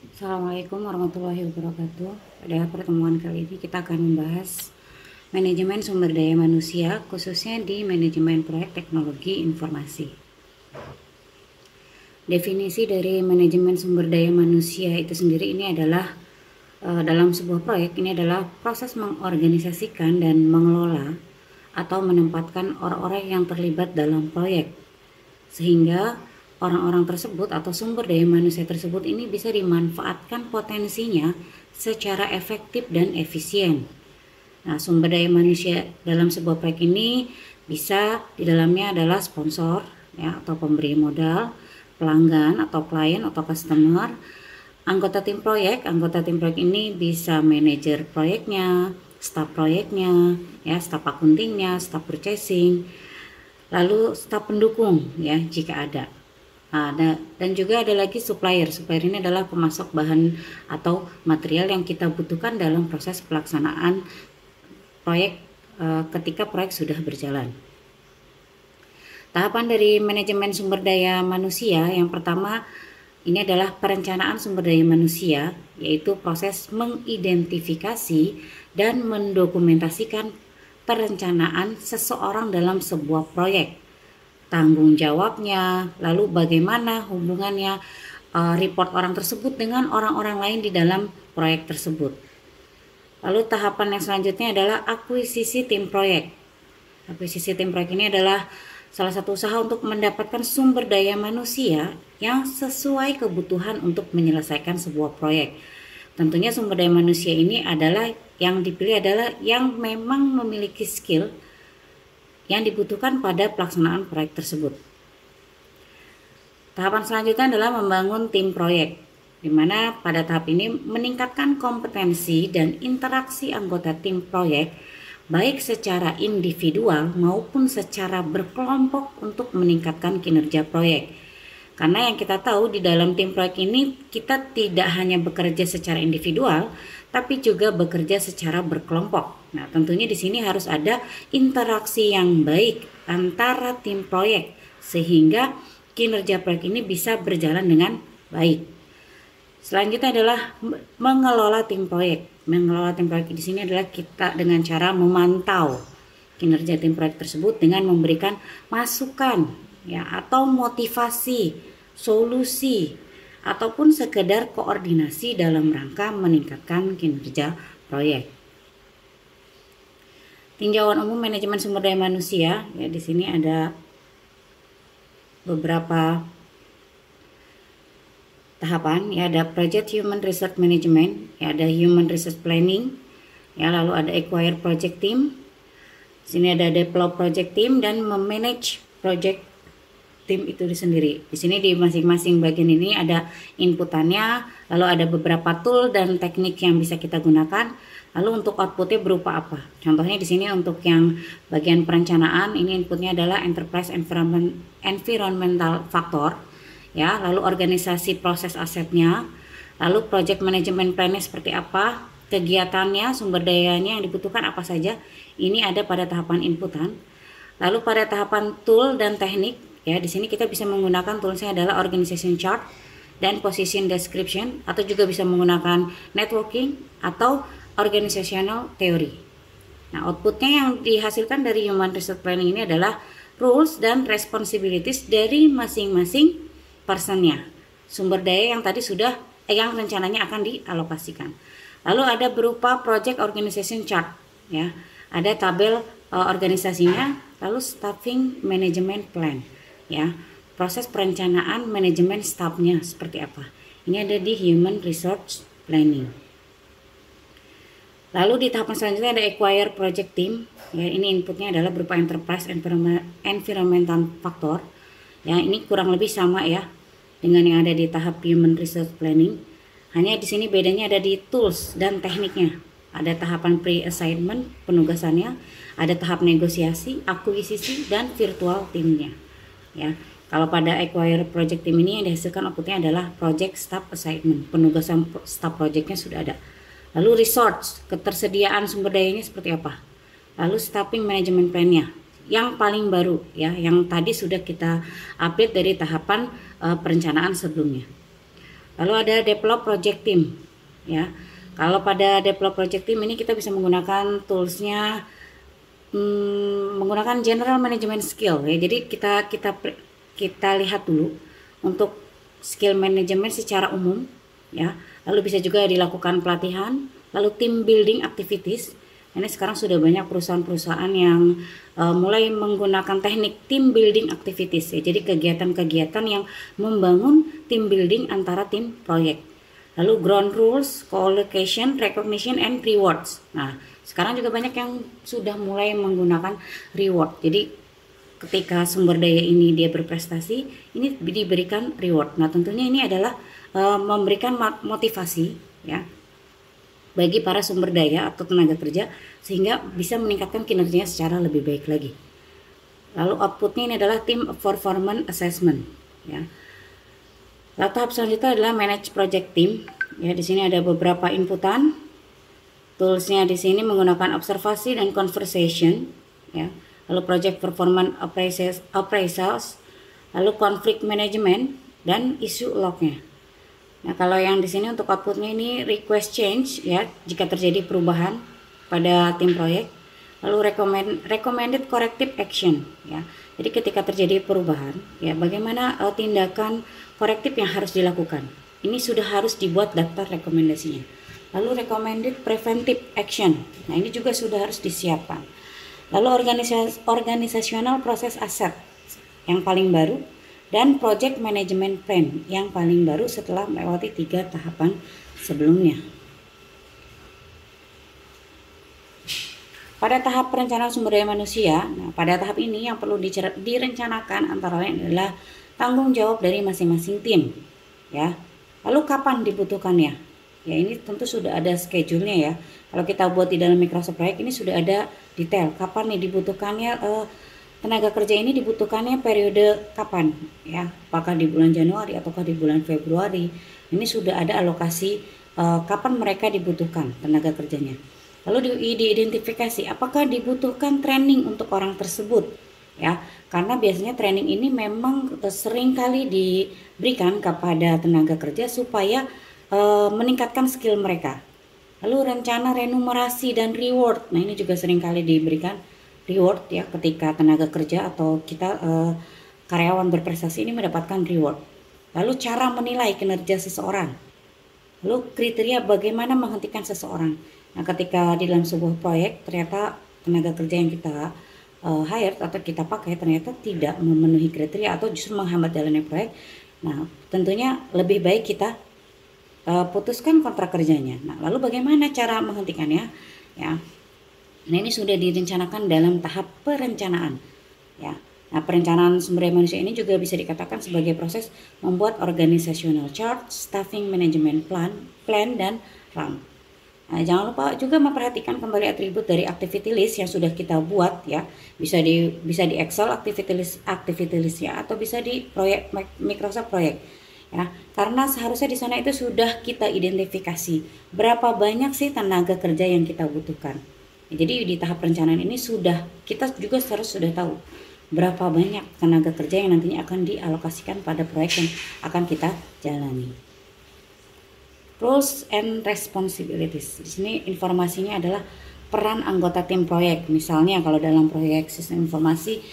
Assalamualaikum warahmatullahi wabarakatuh. Pada pertemuan kali ini kita akan membahas manajemen sumber daya manusia, khususnya di manajemen proyek teknologi informasi. Definisi dari manajemen sumber daya manusia itu sendiri ini adalah dalam sebuah proyek ini adalah proses mengorganisasikan dan mengelola atau menempatkan orang-orang yang terlibat dalam proyek sehingga orang-orang tersebut atau sumber daya manusia tersebut ini bisa dimanfaatkan potensinya secara efektif dan efisien. Nah, sumber daya manusia dalam sebuah proyek ini bisa di dalamnya adalah sponsor ya atau pemberi modal, pelanggan atau klien atau customer, anggota tim proyek. Anggota tim proyek ini bisa manajer proyeknya, staf proyeknya, ya, staf akuntingnya, staf purchasing, lalu staf pendukung ya jika ada. Dan juga ada lagi supplier. Supplier ini adalah pemasok bahan atau material yang kita butuhkan dalam proses pelaksanaan proyek ketika proyek sudah berjalan. Tahapan dari manajemen sumber daya manusia yang pertama ini adalah perencanaan sumber daya manusia, yaitu proses mengidentifikasi dan mendokumentasikan perencanaan seseorang dalam sebuah proyek, tanggung jawabnya, lalu bagaimana hubungannya report orang tersebut dengan orang-orang lain di dalam proyek tersebut. Lalu tahapan yang selanjutnya adalah akuisisi tim proyek. Akuisisi tim proyek ini adalah salah satu usaha untuk mendapatkan sumber daya manusia yang sesuai kebutuhan untuk menyelesaikan sebuah proyek. Tentunya sumber daya manusia ini adalah yang dipilih adalah yang memang memiliki skill yang dibutuhkan pada pelaksanaan proyek tersebut. Tahapan selanjutnya adalah membangun tim proyek, di mana pada tahap ini meningkatkan kompetensi dan interaksi anggota tim proyek baik secara individual maupun secara berkelompok untuk meningkatkan kinerja proyek. Karena yang kita tahu di dalam tim proyek ini kita tidak hanya bekerja secara individual, tapi juga bekerja secara berkelompok. Nah, tentunya di sini harus ada interaksi yang baik antara tim proyek sehingga kinerja proyek ini bisa berjalan dengan baik. Selanjutnya adalah mengelola tim proyek. Mengelola tim proyek di sini adalah kita dengan cara memantau kinerja tim proyek tersebut dengan memberikan masukan ya atau motivasi, solusi ataupun sekedar koordinasi dalam rangka meningkatkan kinerja proyek. Tinjauan umum manajemen sumber daya manusia ya, di sini ada beberapa tahapan ya, ada project human resource management ya, ada human resource planning ya, lalu ada acquire project team, di sini ada develop project team dan memanage project tim itu sendiri. Di sini di masing-masing bagian ini ada inputannya, lalu ada beberapa tool dan teknik yang bisa kita gunakan. Lalu untuk outputnya berupa apa? Contohnya di sini untuk yang bagian perencanaan ini inputnya adalah enterprise environmental factor, ya. Lalu organisasi proses asetnya, lalu project management plan-nya seperti apa, kegiatannya, sumber dayanya yang dibutuhkan apa saja. Ini ada pada tahapan inputan. Lalu pada tahapan tool dan teknik. Ya, di sini kita bisa menggunakan toolsnya adalah organization chart dan position description, atau juga bisa menggunakan networking atau organizational theory. Nah, outputnya yang dihasilkan dari human resource planning ini adalah rules dan responsibilities dari masing-masing personnya. Sumber daya yang tadi sudah yang rencananya akan dialokasikan. Lalu ada berupa project organization chart, ya. Ada tabel organisasinya, lalu staffing management plan. Ya, proses perencanaan manajemen stafnya seperti apa. Ini ada di human resource planning. Lalu di tahapan selanjutnya ada acquire project team. Ya, ini inputnya adalah berupa enterprise environmental factor. Ya, ini kurang lebih sama ya dengan yang ada di tahap human resource planning. Hanya di sini bedanya ada di tools dan tekniknya. Ada tahapan pre-assignment penugasannya, ada tahap negosiasi, akuisisi dan virtual timnya. Ya, kalau pada acquire project team ini yang dihasilkan outputnya adalah project staff assignment, penugasan staff projectnya sudah ada. Lalu resource, ketersediaan sumber dayanya seperti apa. Lalu staffing management plan-nya yang paling baru ya, yang tadi sudah kita update dari tahapan perencanaan sebelumnya. Lalu ada develop project team, ya. Kalau pada develop project team ini kita bisa menggunakan toolsnya, menggunakan general management skill, ya. Jadi kita lihat dulu untuk skill management secara umum, ya. Lalu bisa juga dilakukan pelatihan, lalu team building activities. Ini sekarang sudah banyak perusahaan-perusahaan yang mulai menggunakan teknik team building activities, ya. Jadi kegiatan-kegiatan yang membangun team building antara tim proyek. Lalu ground rules, co-location, recognition, and rewards. Nah, sekarang juga banyak yang sudah mulai menggunakan reward. Jadi ketika sumber daya ini dia berprestasi, ini diberikan reward. Nah, tentunya ini adalah memberikan motivasi, ya, bagi para sumber daya atau tenaga kerja sehingga bisa meningkatkan kinerjanya secara lebih baik lagi. Lalu outputnya ini adalah team performance assessment, ya. Lalu tahap selanjutnya adalah manage project team. Ya, di sini ada beberapa inputan. Toolsnya di sini menggunakan observasi dan conversation, ya. Lalu project performance appraisals, lalu conflict management dan issue lognya. Nah, kalau yang di sini untuk outputnya ini request change, ya, jika terjadi perubahan pada tim proyek. Lalu recommended corrective action, ya. Jadi ketika terjadi perubahan, ya, bagaimana tindakan korektif yang harus dilakukan. Ini sudah harus dibuat daftar rekomendasinya. Lalu recommended preventive action. Nah, ini juga sudah harus disiapkan. Lalu organisasional proses aset yang paling baru dan project management plan yang paling baru setelah melewati 3 tahapan sebelumnya. Pada tahap perencanaan sumber daya manusia, nah, pada tahap ini yang perlu direncanakan antara lain adalah tanggung jawab dari masing-masing tim, ya. Lalu kapan dibutuhkannya? Ya, ini tentu sudah ada schedule-nya, ya. Kalau kita buat di dalam Microsoft Project ini sudah ada detail kapan nih dibutuhkannya, tenaga kerja ini dibutuhkannya periode kapan, ya. Apakah di bulan Januari ataukah di bulan Februari. Ini sudah ada alokasi kapan mereka dibutuhkan tenaga kerjanya. Lalu diidentifikasi apakah dibutuhkan training untuk orang tersebut, ya. Karena biasanya training ini memang sering kali diberikan kepada tenaga kerja supaya meningkatkan skill mereka. Lalu rencana remunerasi dan reward. Nah, ini juga sering kali diberikan reward, ya, ketika tenaga kerja atau kita karyawan berprestasi ini mendapatkan reward. Lalu cara menilai kinerja seseorang. Lalu kriteria bagaimana menghentikan seseorang. Nah, ketika di dalam sebuah proyek ternyata tenaga kerja yang kita hire atau kita pakai ternyata tidak memenuhi kriteria atau justru menghambat jalannya proyek. Nah, tentunya lebih baik kita putuskan kontrak kerjanya. Nah, lalu bagaimana cara menghentikannya, ya? Nah, ini sudah direncanakan dalam tahap perencanaan, ya. Nah, perencanaan sumber daya manusia ini juga bisa dikatakan sebagai proses membuat organizational chart, staffing management plan dan RAM. Nah, jangan lupa juga memperhatikan kembali atribut dari activity list yang sudah kita buat, ya. Bisa di Excel activity list ya, atau bisa di proyek Microsoft Project, ya. Karena seharusnya di sana itu sudah kita identifikasi berapa banyak sih tenaga kerja yang kita butuhkan. Jadi di tahap perencanaan ini kita juga sudah tahu berapa banyak tenaga kerja yang nantinya akan dialokasikan pada proyek yang akan kita jalani. Roles and responsibilities. Di sini informasinya adalah peran anggota tim proyek. Misalnya kalau dalam proyek sistem informasi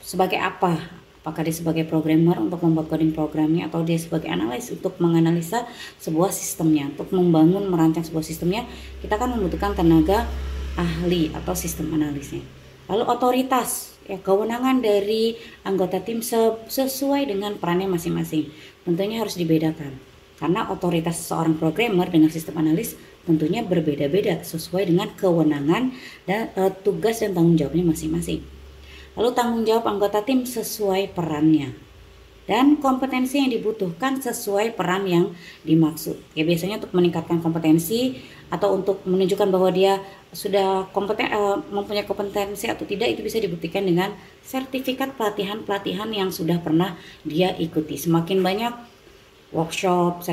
sebagai apa? Apakah dia sebagai programmer untuk membuat coding programnya, atau dia sebagai analis untuk menganalisa sebuah sistemnya, untuk membangun merancang sebuah sistemnya, kita akan membutuhkan tenaga ahli atau sistem analisnya. Lalu otoritas, ya, kewenangan dari anggota tim sesuai dengan perannya masing-masing. Tentunya harus dibedakan. Karena otoritas seorang programmer dengan sistem analis tentunya berbeda-beda sesuai dengan kewenangan dan tugas dan tanggung jawabnya masing-masing. Lalu tanggung jawab anggota tim sesuai perannya dan kompetensi yang dibutuhkan sesuai peran yang dimaksud. Ya, biasanya untuk meningkatkan kompetensi atau untuk menunjukkan bahwa dia sudah mempunyai kompetensi atau tidak, itu bisa dibuktikan dengan sertifikat pelatihan yang sudah pernah dia ikuti. Semakin banyak workshop,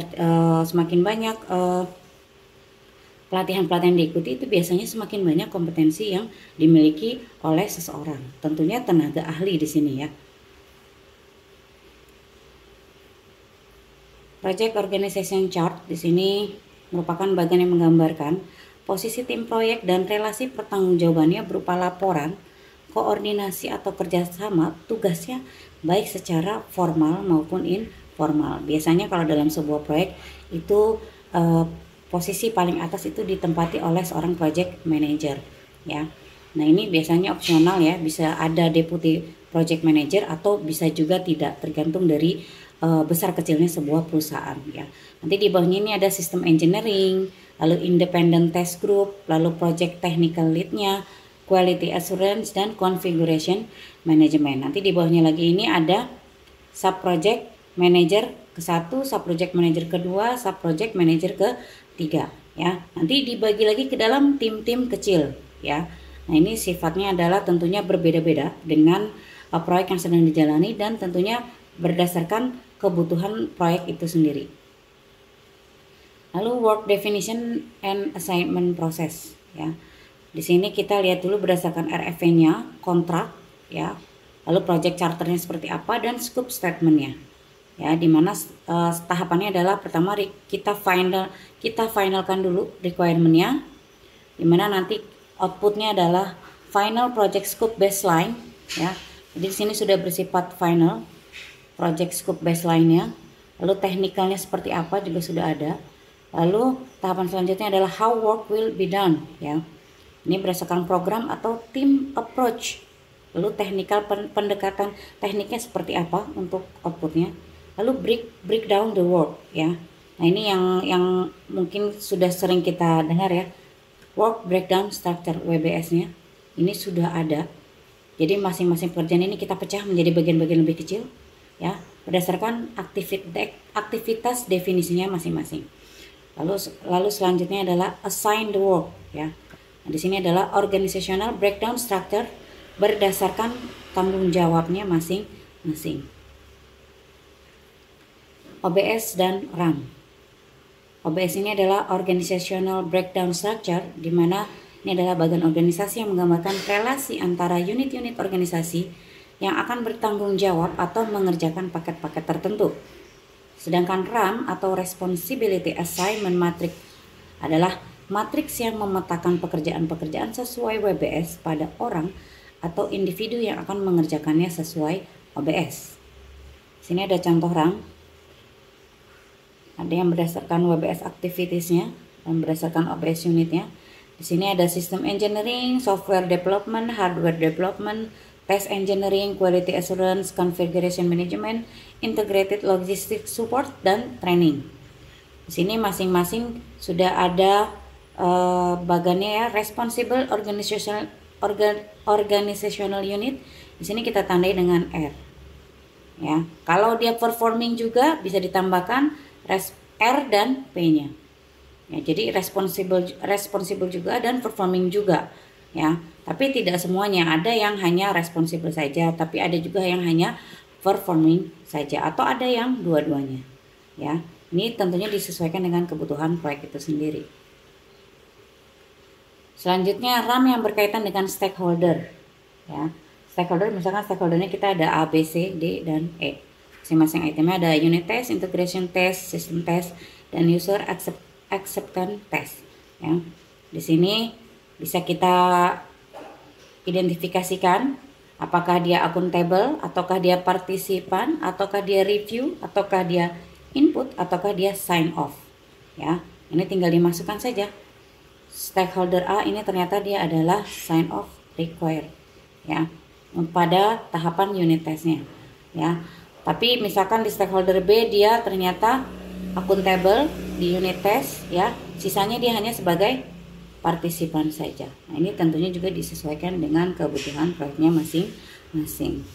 semakin banyak pelatihan-pelatihan diikuti, itu biasanya semakin banyak kompetensi yang dimiliki oleh seseorang. Tentunya tenaga ahli di sini, ya. Project Organization Chart di sini merupakan bagian yang menggambarkan posisi tim proyek dan relasi pertanggungjawabannya berupa laporan, koordinasi atau kerjasama tugasnya baik secara formal maupun informal. Biasanya kalau dalam sebuah proyek itu posisi paling atas itu ditempati oleh seorang project manager, ya. Nah, ini biasanya opsional ya, bisa ada deputy project manager atau bisa juga tidak, tergantung dari besar kecilnya sebuah perusahaan, ya. Nanti di bawahnya ini ada sistem engineering, lalu independent test group, lalu project technical lead-nya, quality assurance, dan configuration management. Nanti di bawahnya lagi ini ada sub project manager ke-1, sub project manager ke-2, sub project manager ke-3, ya. Nanti dibagi lagi ke dalam tim-tim kecil, ya. Nah, ini sifatnya adalah tentunya berbeda-beda dengan proyek yang sedang dijalani dan tentunya berdasarkan kebutuhan proyek itu sendiri. Lalu work definition and assignment process, ya. Di sini kita lihat dulu berdasarkan RFP-nya, kontrak, ya. Lalu project charternya seperti apa dan scope statement-nya. Ya, dimana tahapannya adalah pertama kita finalkan dulu requirement-nya, dimana nanti outputnya adalah final project scope baseline, ya. Jadi di sini sudah bersifat final project scope baseline-nya. Lalu teknikalnya seperti apa juga sudah ada. Lalu tahapan selanjutnya adalah how work will be done, ya. Ini berdasarkan program atau team approach. Lalu teknikal pendekatan tekniknya seperti apa untuk outputnya. Lalu breakdown the work, ya. Nah, ini yang mungkin sudah sering kita dengar ya. Work breakdown structure WBS-nya ini sudah ada. Jadi masing-masing pekerjaan ini kita pecah menjadi bagian-bagian lebih kecil, ya, berdasarkan aktivitas definisinya masing-masing. Lalu selanjutnya adalah assign the work, ya. Nah, di sini adalah organizational breakdown structure berdasarkan tanggung jawabnya masing-masing. OBS dan RAM. OBS ini adalah Organizational Breakdown Structure, di mana ini adalah bagian organisasi yang menggambarkan relasi antara unit-unit organisasi yang akan bertanggung jawab atau mengerjakan paket-paket tertentu. Sedangkan RAM atau Responsibility Assignment Matrix adalah matriks yang memetakan pekerjaan-pekerjaan sesuai WBS pada orang atau individu yang akan mengerjakannya sesuai OBS. Sini ada contoh RAM. Ada yang berdasarkan WBS activities-nya dan berdasarkan OBS unitnya. Di sini ada sistem engineering, software development, hardware development, test engineering, quality assurance, configuration management, integrated logistics support, dan training. Di sini masing-masing sudah ada bagannya ya, responsible organizational unit. Di sini kita tandai dengan R. Ya, kalau dia performing juga bisa ditambahkan R dan P-nya. Ya, jadi responsible juga dan performing juga, ya. Tapi tidak semuanya, ada yang hanya responsible saja, tapi ada juga yang hanya performing saja, atau ada yang dua-duanya, ya. Ini tentunya disesuaikan dengan kebutuhan proyek itu sendiri. Selanjutnya RAM yang berkaitan dengan stakeholder, ya. Stakeholder, misalkan stakeholdernya kita ada A, B, C, D, dan E. Masing-masing itemnya ada unit test, integration test, system test, dan user acceptance test, ya. Di sini bisa kita identifikasikan apakah dia akuntabel, ataukah dia partisipan, ataukah dia review, ataukah dia input, ataukah dia sign off, ya. Ini tinggal dimasukkan saja. Stakeholder A ini ternyata dia adalah sign off required, ya, pada tahapan unit testnya, ya. Tapi misalkan di stakeholder B dia ternyata akuntabel di unit test, ya, sisanya dia hanya sebagai partisipan saja. Nah, ini tentunya juga disesuaikan dengan kebutuhan proyeknya masing-masing.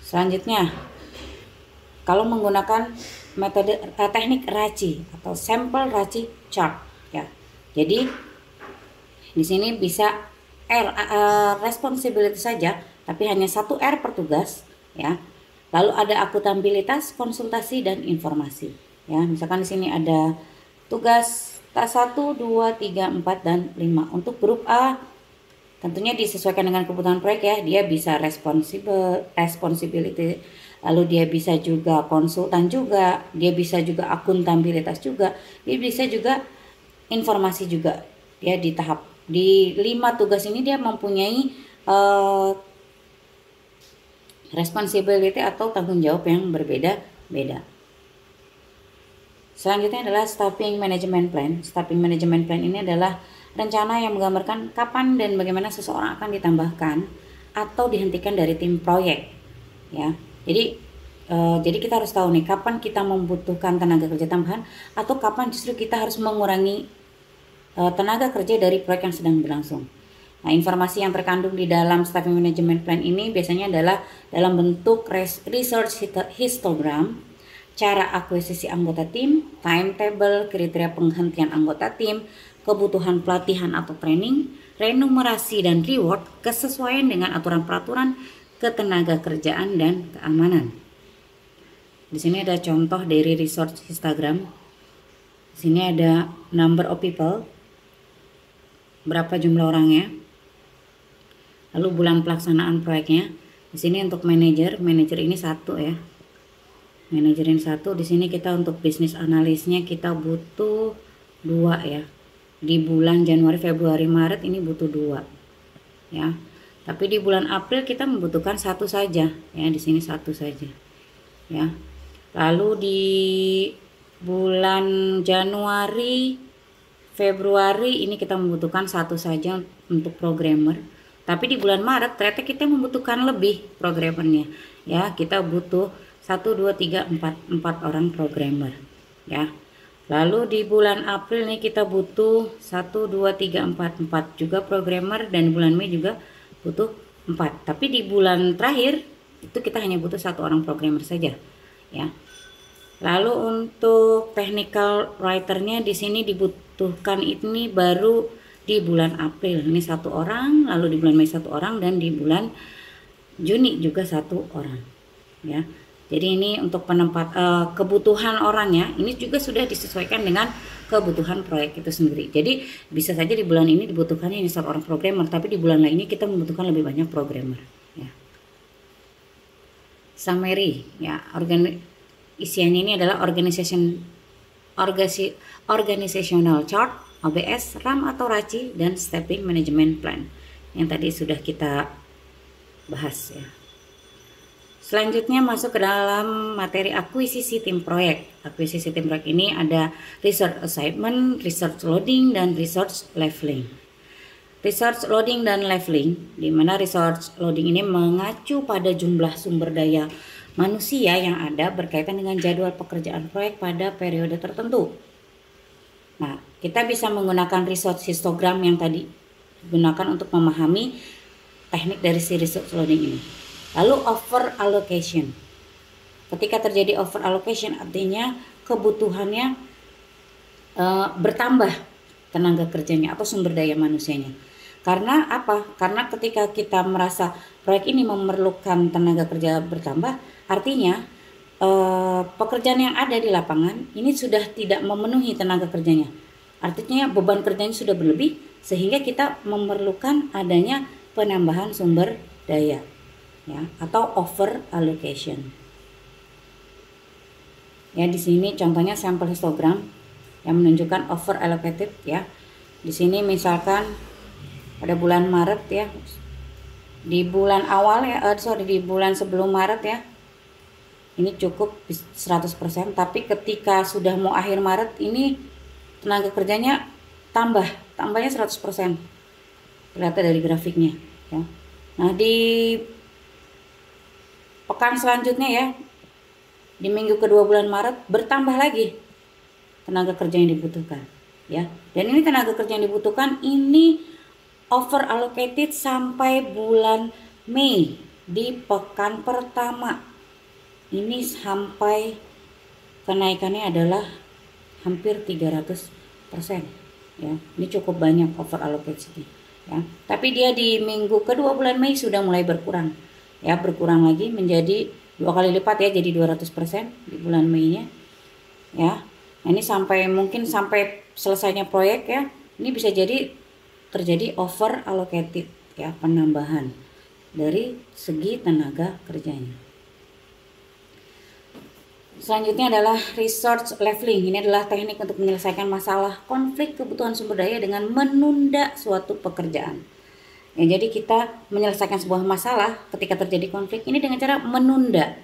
Selanjutnya, kalau menggunakan metode teknik RACI atau sample RACI chart, ya. Jadi di sini bisa responsibility saja, tapi hanya satu R per tugas, ya. Lalu ada akuntabilitas, konsultasi, dan informasi. Ya, misalkan di sini ada tugas 1, 2, 3, 4, dan 5. Untuk grup A tentunya disesuaikan dengan kebutuhan proyek ya. Dia bisa responsibility lalu dia bisa juga konsultan juga, dia bisa juga akuntabilitas juga, dia bisa juga informasi juga. Ya, di 5 tugas ini dia mempunyai responsibility atau tanggung jawab yang berbeda-beda. Selanjutnya adalah Staffing Management Plan. Staffing Management Plan ini adalah rencana yang menggambarkan kapan dan bagaimana seseorang akan ditambahkan atau dihentikan dari tim proyek. Ya, jadi kita harus tahu nih kapan kita membutuhkan tenaga kerja tambahan atau kapan justru kita harus mengurangi tenaga kerja dari proyek yang sedang berlangsung. Nah, informasi yang terkandung di dalam Staffing Management Plan ini biasanya adalah dalam bentuk research histogram, cara akuisisi anggota tim, timetable, kriteria penghentian anggota tim, kebutuhan pelatihan atau training, remunerasi dan reward, kesesuaian dengan aturan peraturan ketenaga kerjaan dan keamanan. Di sini ada contoh dari research histogram. Di sini ada number of people, berapa jumlah orangnya, lalu bulan pelaksanaan proyeknya. Di sini untuk manajer ini 1 ya. Manajer ini 1. Di sini kita untuk bisnis analisnya kita butuh 2 ya. Di bulan Januari, Februari, Maret ini butuh 2 ya. Tapi di bulan April kita membutuhkan 1 saja ya. Di sini 1 saja ya. Lalu di bulan Januari, Februari ini kita membutuhkan 1 saja untuk programmer. Tapi di bulan Maret ternyata kita membutuhkan lebih programmernya ya. Kita butuh 1, 2, 3, 4 orang programmer ya. Lalu di bulan April nih kita butuh 1, 2, 3, 4 juga programmer, dan bulan Mei juga butuh 4. Tapi di bulan terakhir itu kita hanya butuh 1 orang programmer saja ya. Lalu untuk technical writernya di sini dibutuhkan ini baru di bulan April ini 1 orang, lalu di bulan Mei 1 orang, dan di bulan Juni juga 1 orang ya. Jadi ini untuk kebutuhan orangnya ini juga sudah disesuaikan dengan kebutuhan proyek itu sendiri. Jadi bisa saja di bulan ini dibutuhkannya ini 1 orang programmer, tapi di bulan lainnya kita membutuhkan lebih banyak programmer ya. Summary ya, isiannya ini adalah organizational chart, OBS, RAM atau RACI, dan Staffing Management Plan yang tadi sudah kita bahas ya. Selanjutnya masuk ke dalam materi akuisisi tim proyek. Akuisisi tim proyek ini ada research assignment, research loading, dan research leveling. Research loading dan leveling, di mana research loading ini mengacu pada jumlah sumber daya manusia yang ada berkaitan dengan jadwal pekerjaan proyek pada periode tertentu. Nah, kita bisa menggunakan research histogram yang tadi digunakan untuk memahami teknik dari si research loading ini. Lalu over allocation. Ketika terjadi over allocation artinya kebutuhannya bertambah tenaga kerjanya atau sumber daya manusianya. Karena apa? Karena ketika kita merasa proyek ini memerlukan tenaga kerja bertambah, artinya pekerjaan yang ada di lapangan ini sudah tidak memenuhi tenaga kerjanya. Artinya beban kerjanya sudah berlebih sehingga kita memerlukan adanya penambahan sumber daya ya, atau over allocation. Ya, di sini contohnya sampel histogram yang menunjukkan over allocated ya. Di sini misalkan pada bulan Maret ya, di bulan awal ya, di bulan sebelum Maret ya, ini cukup 100%, tapi ketika sudah mau akhir Maret ini tenaga kerjanya tambahnya 100%. Kelihatan dari grafiknya ya. Nah, di pekan selanjutnya ya, di minggu kedua bulan Maret bertambah lagi tenaga kerja yang dibutuhkan ya. Dan ini tenaga kerja yang dibutuhkan ini over allocated sampai bulan Mei di pekan pertama. Ini sampai kenaikannya adalah hampir 300% ya. Ini cukup banyak over allocation ya. Tapi dia di minggu kedua bulan Mei sudah mulai berkurang ya, berkurang lagi menjadi 2 kali lipat ya, jadi 200% di bulan Mei-nya ya. Nah, ini mungkin sampai selesainya proyek ya, ini bisa jadi terjadi over allocated ya, penambahan dari segi tenaga kerjanya. Selanjutnya adalah resource leveling. Ini adalah teknik untuk menyelesaikan masalah konflik kebutuhan sumber daya dengan menunda suatu pekerjaan. Ya, jadi kita menyelesaikan sebuah masalah ketika terjadi konflik ini dengan cara menunda.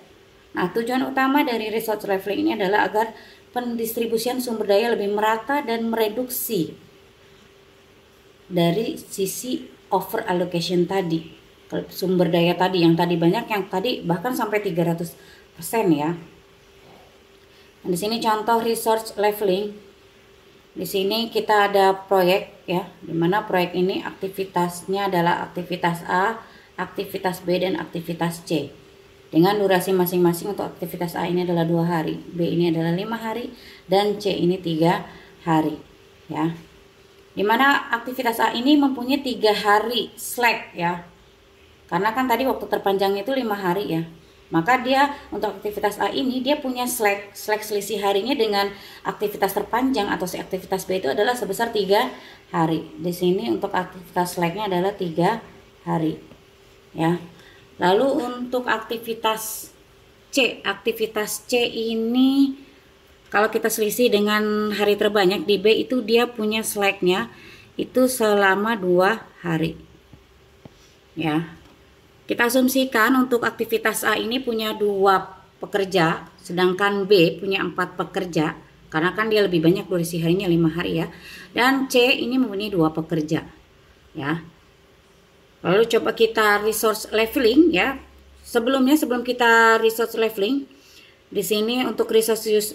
Nah, tujuan utama dari resource leveling ini adalah agar pendistribusian sumber daya lebih merata dan mereduksi dari sisi over allocation tadi. Sumber daya tadi yang tadi banyak, yang tadi bahkan sampai 300% ya. Nah, di sini contoh resource leveling. Di sini kita ada proyek ya, dimana proyek ini aktivitasnya adalah aktivitas A, aktivitas B, dan aktivitas C. Dengan durasi masing-masing. Untuk aktivitas A ini adalah 2 hari, B ini adalah 5 hari, dan C ini 3 hari ya. Dimana aktivitas A ini mempunyai 3 hari slack ya. Karena kan tadi waktu terpanjang itu 5 hari ya. Maka dia untuk aktivitas A ini dia punya slack selisih harinya dengan aktivitas terpanjang atau si aktivitas B itu adalah sebesar 3 hari. Di sini untuk aktivitas slacknya adalah 3 hari ya. Lalu untuk aktivitas C ini kalau kita selisih dengan hari terbanyak di B itu dia punya slacknya itu selama 2 hari ya. Kita asumsikan untuk aktivitas A ini punya 2 pekerja, sedangkan B punya 4 pekerja, karena kan dia lebih banyak durasi harinya 5 hari ya. Dan C ini mempunyai 2 pekerja ya. Lalu coba kita resource leveling ya. Sebelum kita resource leveling, di sini untuk resource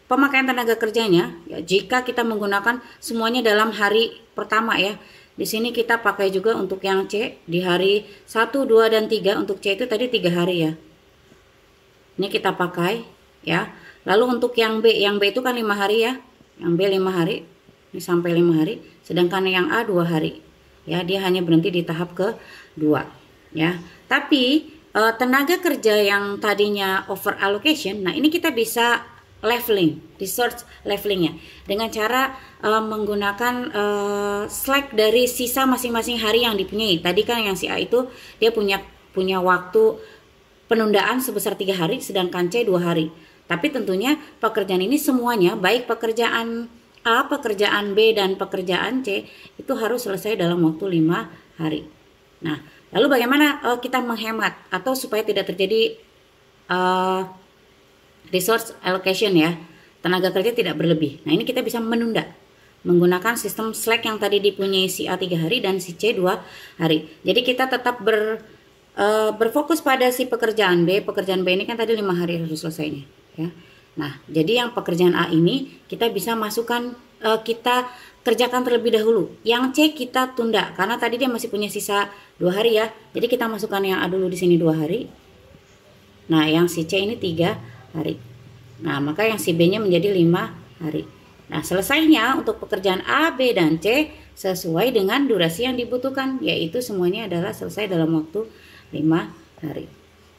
pemakaian tenaga kerjanya ya, jika kita menggunakan semuanya dalam hari pertama ya. Di sini kita pakai juga untuk yang C di hari 1, 2, dan 3. Untuk C itu tadi 3 hari ya. Ini kita pakai ya. Lalu untuk yang B itu kan 5 hari ya. Yang B 5 hari. Ini sampai 5 hari. Sedangkan yang A 2 hari. Ya, dia hanya berhenti di tahap ke-2 ya. Tapi tenaga kerja yang tadinya over allocation, nah ini kita bisa leveling, resource levelingnya dengan cara menggunakan slack dari sisa masing-masing hari yang dipunyai. Tadi kan yang si A itu dia punya waktu penundaan sebesar 3 hari, sedangkan C 2 hari. Tapi tentunya pekerjaan ini semuanya, baik pekerjaan A, pekerjaan B, dan pekerjaan C itu harus selesai dalam waktu 5 hari. Nah, lalu bagaimana kita menghemat atau supaya tidak terjadi resource allocation ya, tenaga kerja tidak berlebih. Nah, ini kita bisa menunda menggunakan sistem slack yang tadi dipunyai si A 3 hari dan si C 2 hari. Jadi kita tetap berfokus pada si pekerjaan B. Pekerjaan B ini kan tadi 5 hari harus selesainya ya. Nah, jadi yang pekerjaan A ini kita bisa masukkan, kita kerjakan terlebih dahulu. Yang C kita tunda karena tadi dia masih punya sisa 2 hari ya. Jadi kita masukkan yang A dulu di sini 2 hari. Nah, yang si C ini 3 hari. Nah, maka yang si B-nya menjadi 5 hari. Nah, selesainya untuk pekerjaan A, B, dan C sesuai dengan durasi yang dibutuhkan, yaitu semuanya adalah selesai dalam waktu 5 hari.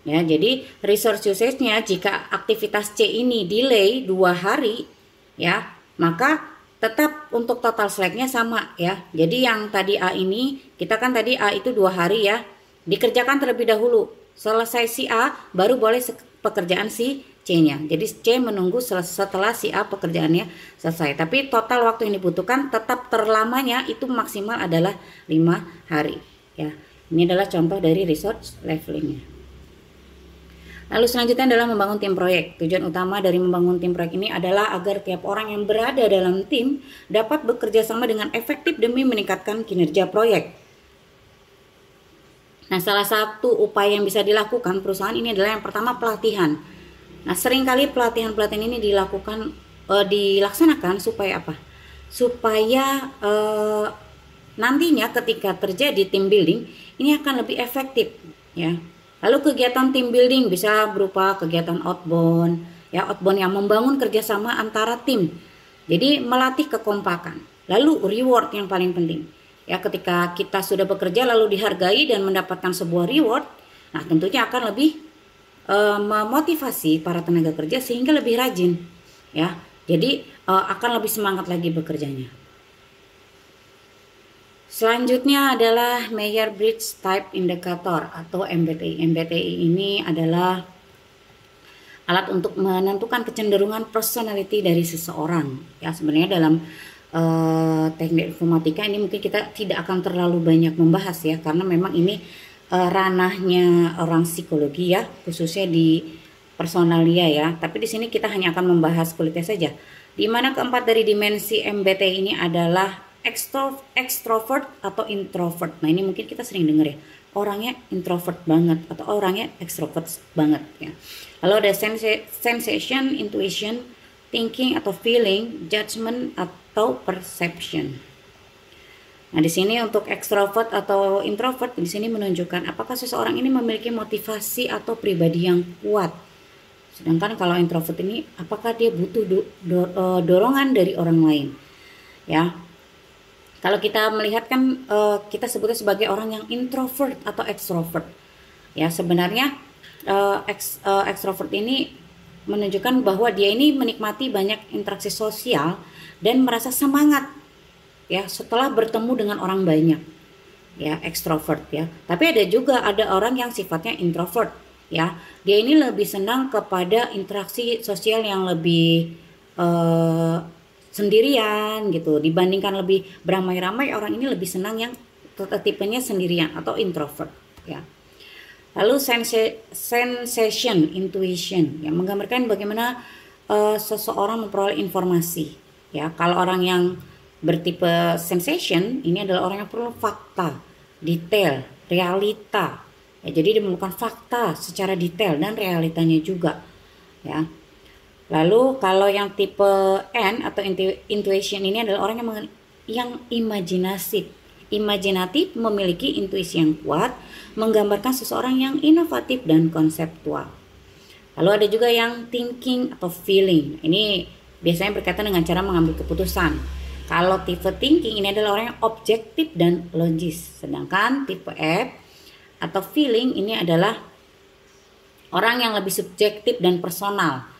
Ya, jadi resource usage-nya jika aktivitas C ini delay 2 hari ya, maka tetap untuk total slack-nya sama ya. Jadi yang tadi A ini, kita kan tadi A itu 2 hari ya, dikerjakan terlebih dahulu. Selesai si A baru boleh pekerjaan si C-nya. Jadi C menunggu setelah si A pekerjaannya selesai. Tapi total waktu yang dibutuhkan tetap terlamanya itu maksimal adalah 5 hari ya. Ini adalah contoh dari resource levelingnya. Lalu selanjutnya adalah membangun tim proyek. Tujuan utama dari membangun tim proyek ini adalah agar tiap orang yang berada dalam tim dapat bekerja sama dengan efektif demi meningkatkan kinerja proyek. Nah, salah satu upaya yang bisa dilakukan perusahaan ini adalah yang pertama pelatihan. Nah, seringkali pelatihan-pelatihan ini dilaksanakan supaya apa? Supaya nantinya ketika terjadi team building ini akan lebih efektif ya. Lalu kegiatan team building bisa berupa kegiatan outbound ya, outbound yang membangun kerjasama antara tim. Jadi melatih kekompakan. Lalu reward yang paling penting ya, ketika kita sudah bekerja lalu dihargai dan mendapatkan sebuah reward, nah tentunya akan lebih memotivasi para tenaga kerja sehingga lebih rajin ya. Jadi akan lebih semangat lagi bekerjanya. Selanjutnya adalah Myers-Briggs Type Indicator atau MBTI. MBTI ini adalah alat untuk menentukan kecenderungan personality dari seseorang. Ya, sebenarnya dalam teknik informatika ini mungkin kita tidak akan terlalu banyak membahas ya, karena memang ini ranahnya orang psikologi ya, khususnya di personalia ya. Tapi di sini kita hanya akan membahas kulitnya saja. Di mana keempat dari dimensi MBTI ini adalah extrovert atau introvert. Nah, ini mungkin kita sering dengar ya, orangnya introvert banget atau orangnya extrovert banget ya. Lalu ada sensation, intuition, thinking atau feeling, judgment atau perception. Nah, di sini untuk extrovert atau introvert di sini menunjukkan apakah seseorang ini memiliki motivasi atau pribadi yang kuat. Sedangkan kalau introvert ini apakah dia butuh dorongan dari orang lain. Ya. Kalau kita melihat kan kita sebutnya sebagai orang yang introvert atau extrovert. Ya, sebenarnya extrovert ini menunjukkan bahwa dia ini menikmati banyak interaksi sosial dan merasa semangat ya setelah bertemu dengan orang banyak. Ya, extrovert ya. Tapi ada orang yang sifatnya introvert ya. Dia ini lebih senang kepada interaksi sosial yang lebih sendirian gitu, dibandingkan lebih beramai-ramai. Orang ini lebih senang yang tipenya sendirian atau introvert ya. Lalu sensation, intuition yang menggambarkan bagaimana seseorang memperoleh informasi ya. Kalau orang yang bertipe sensation ini adalah orang yang perlu fakta, detail, realita ya. Jadi dia memerlukan fakta secara detail dan realitanya juga ya. Lalu kalau yang tipe N atau intuition ini adalah orang yang imajinatif, memiliki intuisi yang kuat, menggambarkan seseorang yang inovatif dan konseptual. Lalu ada juga yang thinking atau feeling. Ini biasanya berkaitan dengan cara mengambil keputusan. Kalau tipe thinking ini adalah orang yang objektif dan logis. Sedangkan tipe F atau feeling ini adalah orang yang lebih subjektif dan personal.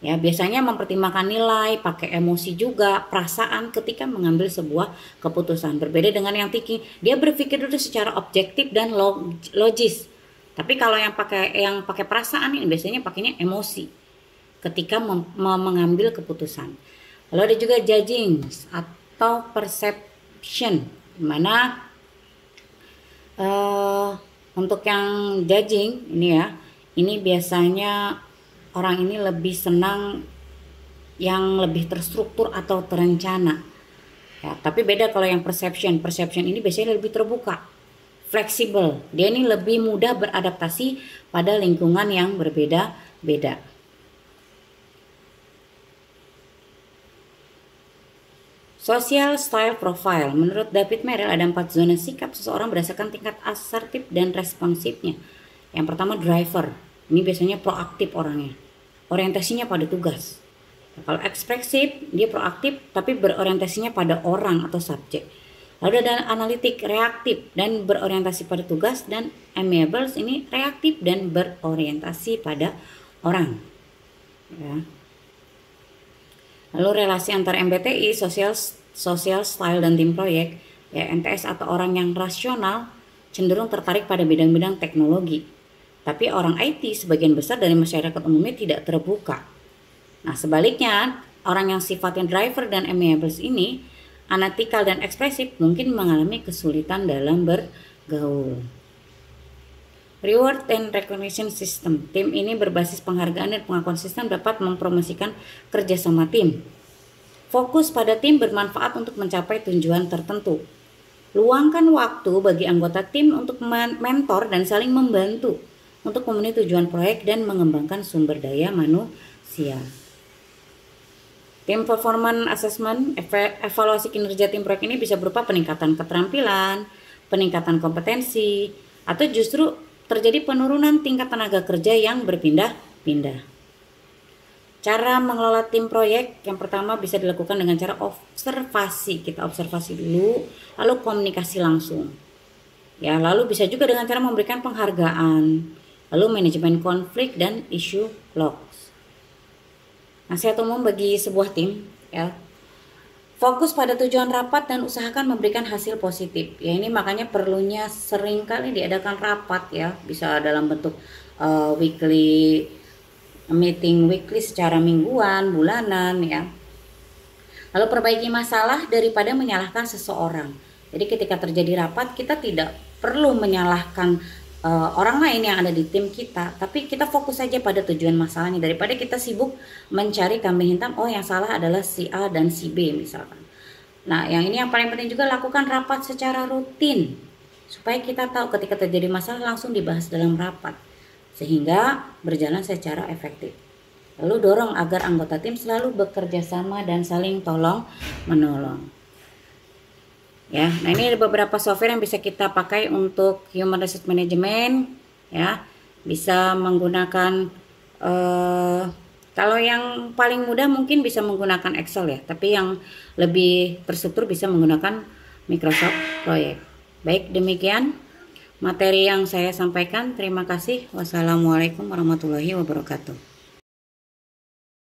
Ya, biasanya mempertimbangkan nilai, pakai emosi juga, perasaan ketika mengambil sebuah keputusan. Berbeda dengan yang thinking, dia berpikir dulu secara objektif dan logis. Tapi kalau yang pakai perasaan ini biasanya pakainya emosi ketika mengambil keputusan. Lalu ada juga judging atau perception, dimana untuk yang judging ini ya, ini biasanya orang ini lebih senang yang lebih terstruktur atau terencana. Ya, tapi beda kalau yang perception. Perception ini biasanya lebih terbuka, fleksibel. Dia ini lebih mudah beradaptasi pada lingkungan yang berbeda-beda. Social style profile. Menurut David Merrill ada 4 zona sikap seseorang berdasarkan tingkat asertif dan responsifnya. Yang pertama driver. Ini biasanya proaktif orangnya. Orientasinya pada tugas. Kalau ekspresif, dia proaktif tapi berorientasinya pada orang atau subjek. Lalu ada analitik, reaktif dan berorientasi pada tugas, dan amiable ini reaktif dan berorientasi pada orang. Ya. Lalu relasi antara MBTI, social style dan tim proyek, ya MTS atau orang yang rasional cenderung tertarik pada bidang-bidang teknologi. Tapi orang IT sebagian besar dari masyarakat umumnya tidak terbuka. Nah, sebaliknya, orang yang sifatnya driver dan amiable ini, analytical dan ekspresif, mungkin mengalami kesulitan dalam bergaul. Reward and recognition system. Tim ini berbasis penghargaan dan pengakuan sistem dapat mempromosikan kerjasama tim. Fokus pada tim bermanfaat untuk mencapai tujuan tertentu. Luangkan waktu bagi anggota tim untuk mentor dan saling membantu untuk memenuhi tujuan proyek dan mengembangkan sumber daya manusia. Tim performance assessment, evaluasi kinerja tim proyek ini bisa berupa peningkatan keterampilan, peningkatan kompetensi, atau justru terjadi penurunan tingkat tenaga kerja yang berpindah-pindah. Cara mengelola tim proyek yang pertama bisa dilakukan dengan cara observasi. Kita observasi dulu, lalu komunikasi langsung. Ya, lalu bisa juga dengan cara memberikan penghargaan, lalu manajemen konflik dan isu logs. Nasihat umum bagi sebuah tim, ya. Fokus pada tujuan rapat dan usahakan memberikan hasil positif. Ya, ini makanya perlunya sering kali diadakan rapat ya, bisa dalam bentuk weekly meeting weekly secara mingguan, bulanan ya. Lalu perbaiki masalah daripada menyalahkan seseorang. Jadi ketika terjadi rapat, kita tidak perlu menyalahkan orang lain yang ada di tim kita, tapi kita fokus saja pada tujuan masalahnya daripada kita sibuk mencari kambing hitam. Oh, yang salah adalah si A dan si B misalkan. Nah, yang ini yang paling penting juga, lakukan rapat secara rutin supaya kita tahu ketika terjadi masalah langsung dibahas dalam rapat sehingga berjalan secara efektif. Lalu dorong agar anggota tim selalu bekerja sama dan saling tolong menolong. Ya, nah ini ada beberapa software yang bisa kita pakai untuk human resource management ya. Bisa menggunakan kalau yang paling mudah mungkin bisa menggunakan Excel ya, tapi yang lebih terstruktur bisa menggunakan Microsoft Project. Baik, demikian materi yang saya sampaikan. Terima kasih. Wassalamualaikum warahmatullahi wabarakatuh.